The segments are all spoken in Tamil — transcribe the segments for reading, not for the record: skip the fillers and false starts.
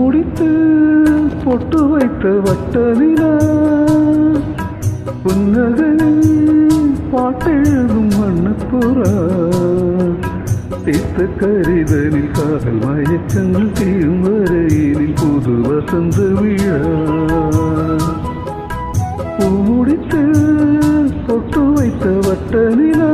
முடித்து பொட்டு வைத்த வட்ட நிலா புன்னகையில் பாட்டெழுதும் வண்ணப்புறா தீர்த்த கரிதனில் காதல் மயக்கங்கள் தீரும் வரையினில் புது வசந்த விழா பூ முடித்து பொட்டு வைத்த வட்ட நிலா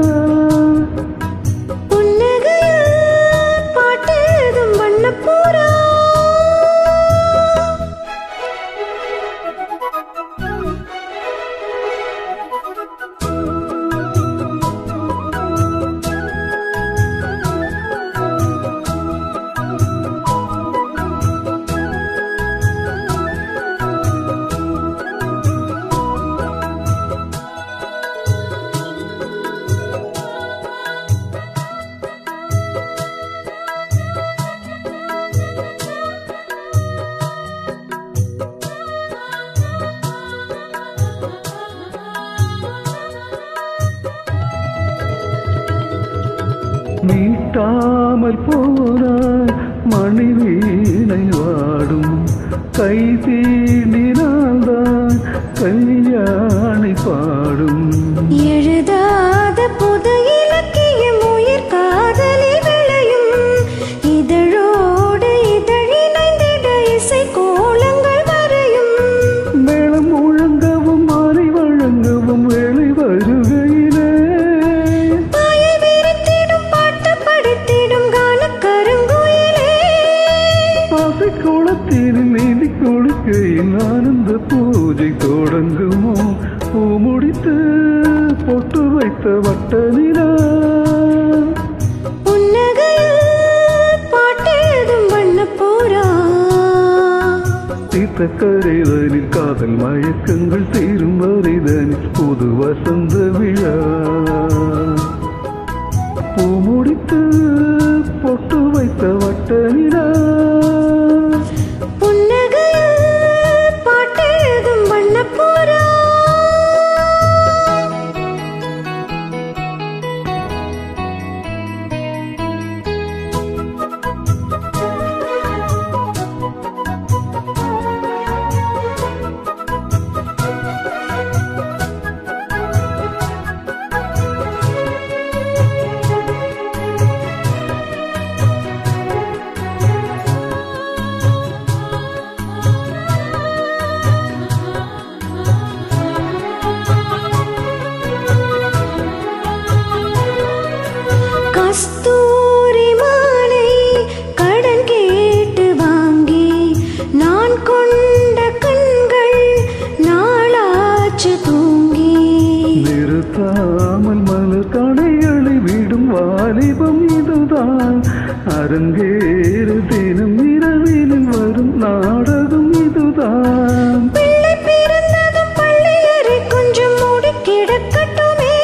மீட்டாமல் போனாய் மணி வீணை வாடும் கை தீண்டினால்தான் கல்யாணி பாடும் எழுதாத புது இலக்கியம் உயிர் காதலி விளையும் இதழோடு இதழிணைந்திட இசை கோலங்கள் வரையும் மேளம் முழங்கவும் மாறி வழங்கவும் வேலை வருகையிலே குளத்தில் நீதி குளிக்கையில் ஆனந்த பூஜை தொடங்குமோ பூ முடித்து பொட்டு வைத்த வட்ட நிலா பாட்டெழுதும் வண்ணப்புறா தீர்த்த கரைதனில் காதல் மயக்கங்கள் தீரும் வரைதனில் புது வசந்த விழா பூ முடித்து பொட்டு வைத்த வட்ட நிலா பாட்டெழுதும் வண்ணப்புறா கஸ்தூரி மாலை கடன் கேட்டு வாங்கி நான் கொண்ட கண்கள் நாளாச்சு தூங்கி நிறுத்தாமல் மலர் கடைகளை விடும் வாலிபம் இதுதான் அரங்கேறு தினம் இரவில் வரும் நாடகம் இதுதான் பிள்ளை பிறந்ததும் பள்ளியறை கொஞ்சம் மூடி கிடக்கட்டுமே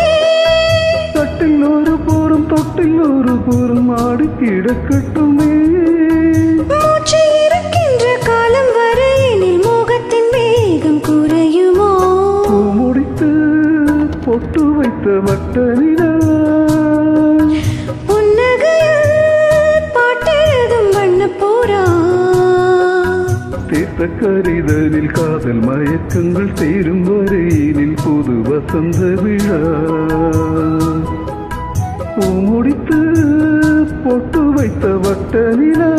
கட்டில் ஒரு போரும் தொட்டில் ஒரு போரும் ஆடி கிடக்கட்டுமே மூச்சு இருக்கின்ற காலம் வரையினில் மோகத்தின் வேகம் குறையுமோ பூ முடித்து பொட்டு வைத்த வட்ட நிலா பாட்டெழுதும் வண்ணப்புறா தீர்த்த கரிதனில் காதல் மயக்கங்கள் தீரும் வரையினில் புது வசந்த விழா பூ முடித்து பொட்டு வைத்த வட்ட நிலா